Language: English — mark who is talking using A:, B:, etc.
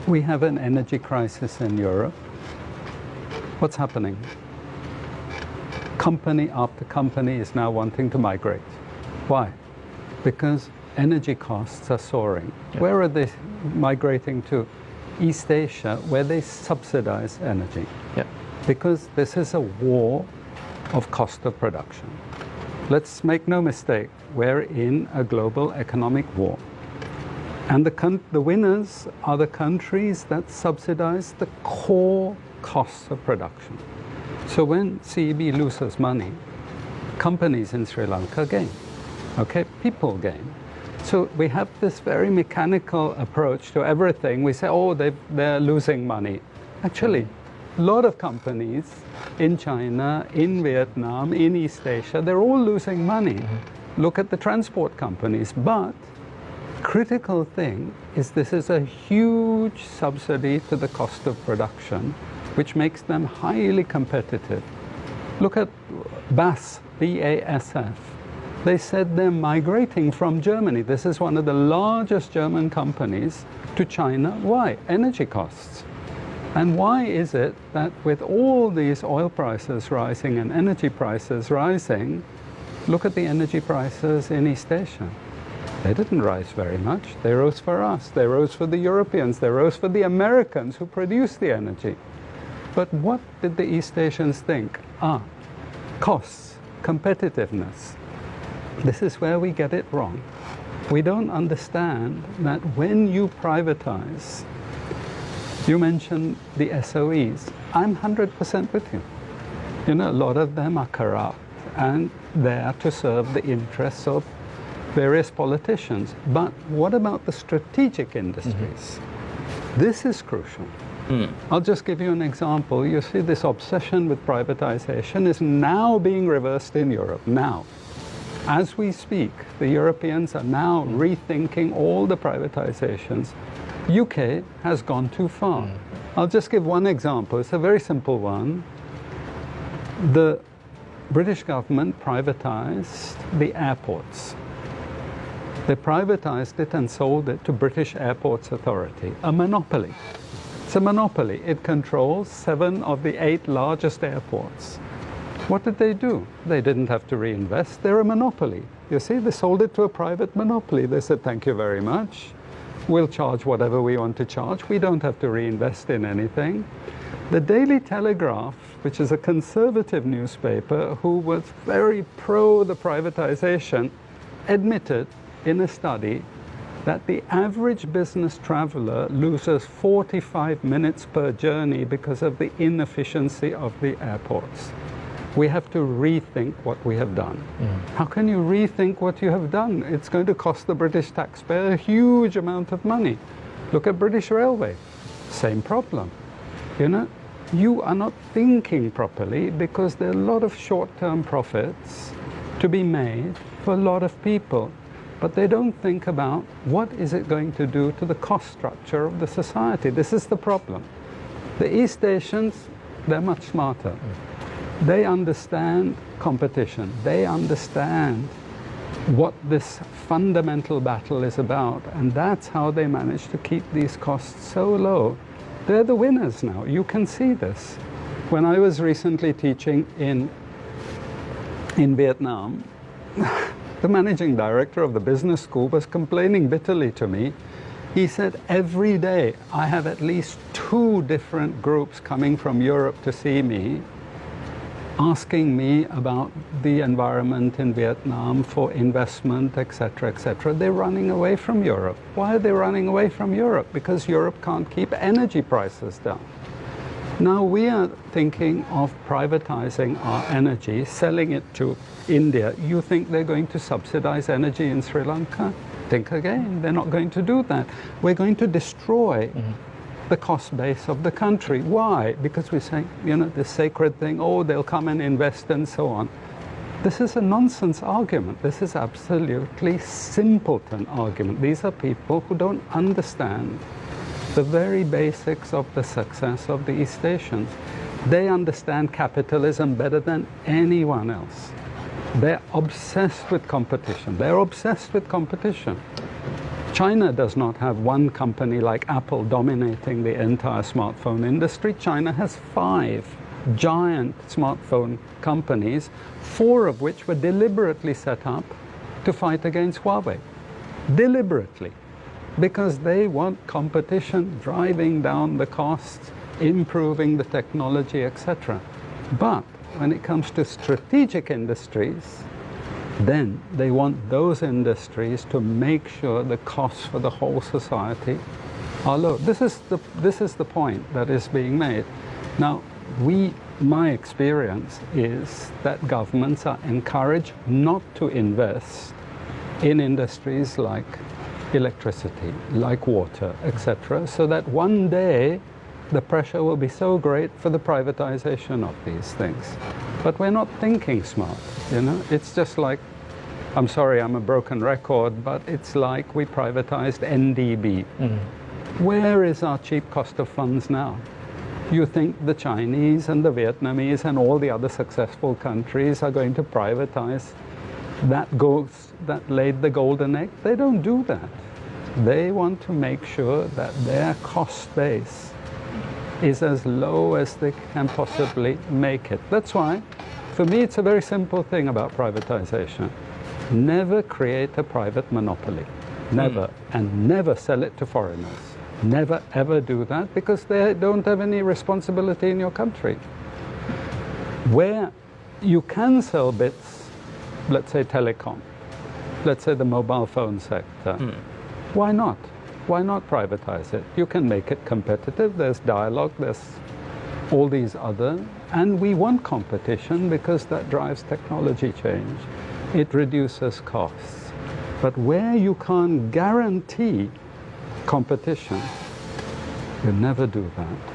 A: We have an energy crisis in Europe. What's happening? Company after company is now wanting to migrate. Why? Because energy costs are soaring.
B: Yeah.
A: Where are they migrating to? East Asia, where they subsidize energy.
B: Yeah.
A: Because this is a war of cost of production. Let's make no mistake, we're in a global economic war. And the winners are the countries that subsidize the core costs of production. So when CEB loses money, companies in Sri Lanka gain. Okay, people gain. So we have this very mechanical approach to everything. We say, oh, they're losing money. Actually, a lot of companies in China, in Vietnam, in East Asia, they're all losing money. Look at the transport companies. But critical thing is this is a huge subsidy to the cost of production, which makes them highly competitive. Look at BASF, BASF. They said they're migrating from Germany. This is one of the largest German companies to China. Why? Energy costs. And why is it that with all these oil prices rising and energy prices rising, look at the energy prices in East Asia. They didn't rise very much. They rose for us. They rose for the Europeans. They rose for the Americans who produce the energy. But what did the East Asians think? Costs, competitiveness. This is where we get it wrong. We don't understand that when you privatize, you mentioned the SOEs. I'm 100% with you. You know, a lot of them are corrupt and there to serve the interests of various politicians. But what about the strategic industries? This is crucial. I'll just give you an example. You see, this obsession with privatization is now being reversed in Europe, now. As we speak, the Europeans are now rethinking all the privatizations. UK has gone too far. I'll just give one example. It's a very simple one. The British government privatized the airports. They privatized it and sold it to British Airports Authority, a monopoly. It's a monopoly. It controls 7 of the 8 largest airports. What did they do? They didn't have to reinvest. They're a monopoly. You see, they sold it to a private monopoly. They said, thank you very much. We'll charge whatever we want to charge. We don't have to reinvest in anything. The Daily Telegraph, which is a conservative newspaper who was very pro the privatization, admitted in a study that the average business traveler loses 45 minutes per journey because of the inefficiency of the airports. We have to rethink what we have done. How can you rethink what you have done? It's going to cost the British taxpayer a huge amount of money. Look at British Railway, same problem. You know, you are not thinking properly because there are a lot of short-term profits to be made for a lot of people. But they don't think about what is it going to do to the cost structure of the society. This is the problem. The East Asians, they're much smarter. They understand competition. They understand what this fundamental battle is about. And that's how they manage to keep these costs so low. They're the winners now. You can see this. When I was recently teaching in Vietnam, the managing director of the business school was complaining bitterly to me. He said, every day I have at least 2 different groups coming from Europe to see me, asking me about the environment in Vietnam for investment, etc., etc. They're running away from Europe. Why are they running away from Europe? Because Europe can't keep energy prices down. Now we are thinking of privatizing our energy, selling it to India. You think they're going to subsidize energy in Sri Lanka? Think again, they're not going to do that. We're going to destroy the cost base of the country. Why? Because we're saying, you know, this sacred thing, oh, they'll come and invest and so on. This is a nonsense argument. This is absolutely simpleton argument. These are people who don't understand the very basics of the success of the East Asians. They understand capitalism better than anyone else. They're obsessed with competition. They're obsessed with competition. China does not have one company like Apple dominating the entire smartphone industry. China has 5 giant smartphone companies, 4 of which were deliberately set up to fight against Huawei. Deliberately. Because they want competition, driving down the costs, improving the technology, etc. But when it comes to strategic industries, then they want those industries to make sure the costs for the whole society are low. This is the point that is being made. Now, my experience is that governments are encouraged not to invest in industries like electricity, like water, etc., so that one day the pressure will be so great for the privatization of these things. But we're not thinking smart, you know? It's just like, I'm sorry, I'm a broken record, but it's like we privatized NDB. Where is our cheap cost of funds now? You think the Chinese and the Vietnamese and all the other successful countries are going to privatize that laid the golden egg? They don't do that. They want to make sure that their cost base is as low as they can possibly make it. That's why, for me, it's a very simple thing about privatization. Never create a private monopoly. Never. And never sell it to foreigners. Never, ever do that, because they don't have any responsibility in your country. Where you can sell bits, let's say telecom, let's say the mobile phone sector, why not? Why not privatize it? You can make it competitive. There's dialogue, there's all these other, and we want competition because that drives technology change. It reduces costs. But where you can't guarantee competition, you never do that.